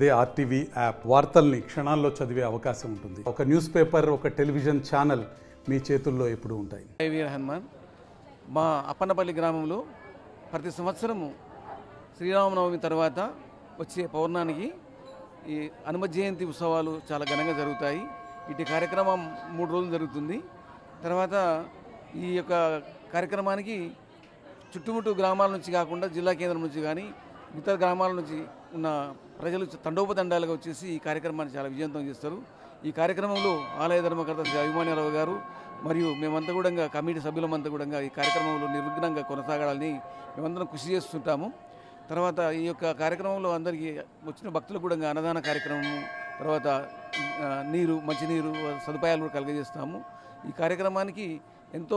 అదే RTV app వార్తల్ని క్షణాల్లో చదివే అవకాశం ఉంటుంది. ఒక న్యూస్ పేపర్, ఒక టెలివిజన్ ఛానల్ మీ చేతుల్లో ఎప్పుడూ ఉంటాయి. వీర హనుమాన్ మా అప్పన్నపల్లి గ్రామంలో ప్రతి సంవత్సరము శ్రీరామనవమి తర్వాత వచ్చే పౌర్ణానికి ఈ హనుమ జయంతి ఉత్సవాలు చాలా ఘనంగా జరుగుతాయి. ఇటు కార్యక్రమం 3 రోజులు జరుగుతుంది. తర్వాత ఈ యొక్క కార్యక్రమానికి చుట్టుముట్టు గ్రామాల నుంచి కాకుండా జిల్లా కేంద్రం నుంచి కానీ ఇతర గ్రామాల నుంచి ఉన్న ప్రజలు తండోపతండాలుగా వచ్చేసి ఈ కార్యక్రమాన్ని చాలా విజయవంతం చేస్తారు. ఈ కార్యక్రమంలో ఆలయ ధర్మకర్త శ్రీ అభిమానిరావు గారు మరియు మేమంతా కూడా కమిటీ సభ్యులమంతా కూడా ఈ కార్యక్రమంలో నిర్విఘ్నంగా కొనసాగాలని మేమందరం కృషి చేస్తుంటాము. తర్వాత ఈ యొక్క కార్యక్రమంలో అందరికీ వచ్చిన భక్తులకు కూడా అన్నదాన కార్యక్రమము, తర్వాత మంచినీరు సదుపాయాలు కూడా కలుగజేస్తాము. ఈ కార్యక్రమానికి ఎంతో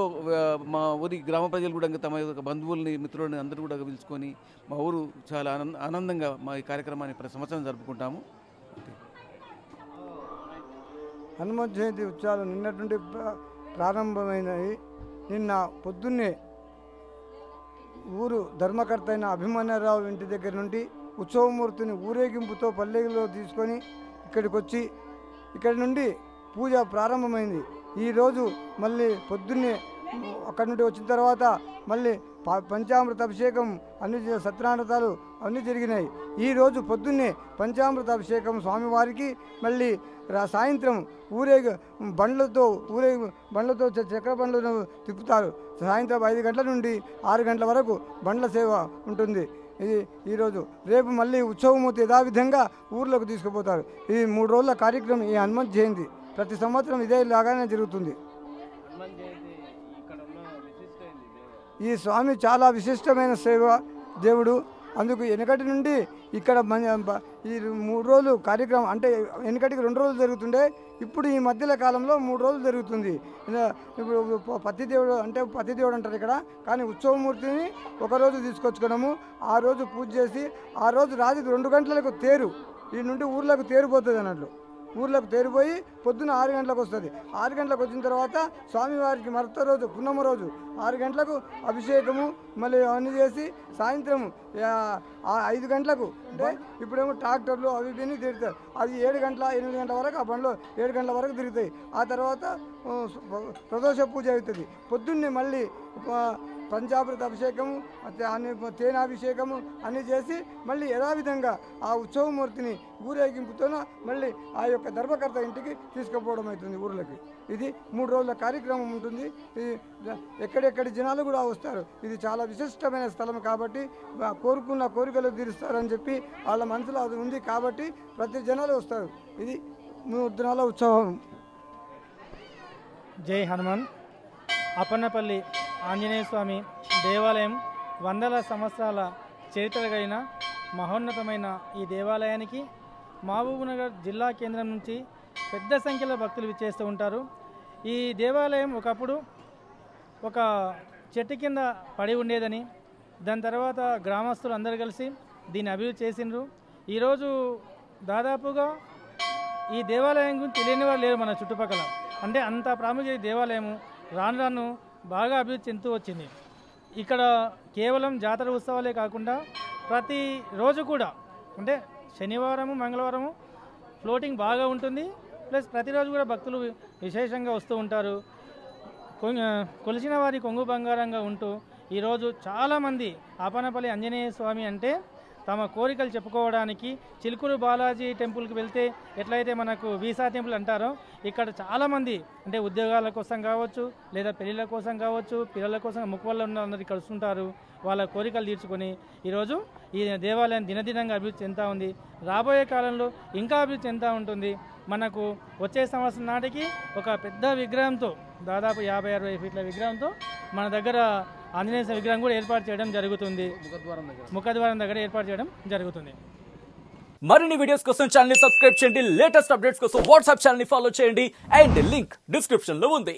మా ఊరి గ్రామ ప్రజలు కూడా తమ యొక్క బంధువుల్ని, మిత్రులని అందరూ కూడా పిలుచుకొని మా ఊరు చాలా ఆనందంగా మా ఈ కార్యక్రమాన్ని ప్రతి సంవత్సరం జరుపుకుంటాము. హనుమత్ జయంతి ఉత్సవాలు నిన్నటి నుండి ప్రారంభమైనవి. నిన్న పొద్దున్నే ఊరు ధర్మకర్త అయిన అభిమన్యరావు ఇంటి దగ్గర నుండి ఉత్సవమూర్తిని ఊరేగింపుతో పల్లెలో తీసుకొని ఇక్కడికి వచ్చి ఇక్కడి నుండి పూజ ప్రారంభమైంది. ఈరోజు మళ్ళీ పొద్దున్నే అక్కడి నుండి వచ్చిన తర్వాత మళ్ళీ పంచామృత అభిషేకం అన్ని సత్యనారాయణాలు అన్నీ జరిగినాయి. ఈరోజు పొద్దున్నే పంచామృత అభిషేకం స్వామివారికి, మళ్ళీ సాయంత్రం బండ్లతో చక్ర బండ్లను తిప్పుతారు. సాయంత్రం 5 గంటల నుండి 6 గంటల వరకు బండ్ల సేవ ఉంటుంది. ఇది ఈరోజు. రేపు మళ్ళీ ఉత్సవమూర్తి యథావిధంగా ఊర్లోకి తీసుకుపోతారు. ఇది 3 రోజుల కార్యక్రమం. ఈ హనుమంత్ జయంతి ప్రతి సంవత్సరం ఇదే లాగానే జరుగుతుంది. ఈ స్వామి చాలా విశిష్టమైన సేవ దేవుడు. అందుకు వెనకటి నుండి ఇక్కడ ఈ 3 రోజులు కార్యక్రమం, అంటే వెనకటికి 2 రోజులు జరుగుతుండే, ఇప్పుడు ఈ మధ్యల కాలంలో 3 రోజులు జరుగుతుంది. ఇప్పుడు పతిదేవుడు అంటారు ఇక్కడ, కానీ ఉత్సవమూర్తిని ఒకరోజు తీసుకొచ్చుకోవడము, ఆ రోజు పూజ చేసి ఆ రోజు రాత్రి 2 గంటలకు తేరు ఈ నుండి ఊర్లకు తేరిపోతుంది అన్నట్లు. ఊర్లోకి తేరిపోయి పొద్దున్న 6 గంటలకు వస్తుంది. 6 గంటలకు వచ్చిన తర్వాత స్వామివారికి మరొక రోజు పున్నమ రోజు 6 గంటలకు అభిషేకము మళ్ళీ అవన్నీ చేసి సాయంత్రం 5 గంటలకు, అంటే ఇప్పుడేమో ట్రాక్టర్లు అవి ఇవన్నీ తిరుగుతారు. అది 7 గంటల 8 గంటల వరకు ఆ బండ్లో 7 గంటల వరకు తిరుగుతాయి. ఆ తర్వాత ప్రదోష పూజ అవుతుంది. పొద్దున్నే మళ్ళీ పంచామృత అభిషేకము, తేనాభిషేకము అన్నీ చేసి మళ్ళీ యథావిధంగా ఆ ఉత్సవమూర్తిని ఊరేగింపుతో మళ్ళీ ఆ యొక్క ధర్మకర్త ఇంటికి తీసుకుపోవడం అవుతుంది ఊర్లకి. ఇది 3 రోజుల కార్యక్రమం ఉంటుంది. ఇది ఎక్కడెక్కడి జనాలు కూడా వస్తారు. ఇది చాలా విశిష్టమైన స్థలం కాబట్టి కోరుకున్న కోరికలు తీరుస్తారని చెప్పి వాళ్ళ మనసులో అది ఉంది కాబట్టి ప్రతి జనాలు వస్తారు. ఇది 3 దినాల ఉత్సవం. జై హనుమాన్. అప్పన్నపల్లి ఆంజనేయ స్వామి దేవాలయం 100ల సంవత్సరాల చరిత్ర కలిగిన మహోన్నతమైన ఈ దేవాలయానికి మహబూబ్నగర్ జిల్లా కేంద్రం నుంచి పెద్ద సంఖ్యలో భక్తులు విచ్చేస్తూ ఉంటారు. ఈ దేవాలయం ఒకప్పుడు ఒక చెట్టు కింద పడి ఉండేదని, దాని తర్వాత గ్రామస్తులు అందరూ కలిసి దీన్ని అభివృద్ధి చేసిండ్రు. ఈరోజు దాదాపుగా ఈ దేవాలయం గురించి తెలియని వారు లేరు మన చుట్టుపక్కల. అంటే అంత ప్రాముఖ్యత దేవాలయము రాను రాను బాగా అభివృద్ధి చెందుతూ వచ్చింది. ఇక్కడ కేవలం జాతర ఉత్సవాలే కాకుండా ప్రతిరోజు కూడా, అంటే శనివారము మంగళవారము ఫ్లోటింగ్ బాగా ఉంటుంది. ప్లస్ ప్రతిరోజు కూడా భక్తులు విశేషంగా వస్తూ ఉంటారు. కొలిచిన వారి కొంగు బంగారంగా ఉంటూ ఈరోజు చాలామంది అప్పన్నపల్లి ఆంజనేయ స్వామి అంటే తమ కోరికలు చెప్పుకోవడానికి చిలుకూరు బాలాజీ టెంపుల్కి వెళ్తే ఎట్లయితే మనకు వీసా టెంపుల్ అంటారో, ఇక్కడ చాలామంది అంటే ఉద్యోగాల కోసం కావచ్చు, లేదా పెళ్ళిళ్ళ కోసం కావచ్చు, పిల్లల కోసం ముక్కువల్ల ఉన్న అందరూ ఇక్కడ వస్తుంటారు. వాళ్ళ కోరికలు తీర్చుకొని ఈరోజు ఈ దేవాలయం దినదినంగా అభివృద్ధి చెందుతూ ఉంది. రాబోయే కాలంలో ఇంకా అభివృద్ధి చెందుతూ ఉంటుంది. మనకు వచ్చే సంవత్సరం నాటికి ఒక పెద్ద విగ్రహంతో, దాదాపు 50-60 ఫీట్ల విగ్రహంతో మన దగ్గర ఆంజనేయ స్వామి విగ్రహం కూడా ఏర్పాటు చేయడం జరుగుతుంది. ముఖద్వారం దగ్గర ఏర్పాటు చేయడం జరుగుతుంది. మరిన్ని వీడియోస్ కోసం ఛానల్ ని సబ్స్క్రైబ్ చేయండి. లేటెస్ట్ అప్డేట్స్ కోసం వాట్సాప్ ఛానల్ ని ఫాలో చేయండి. అండ్ లింక్ డిస్క్రిప్షన్ లో ఉంది.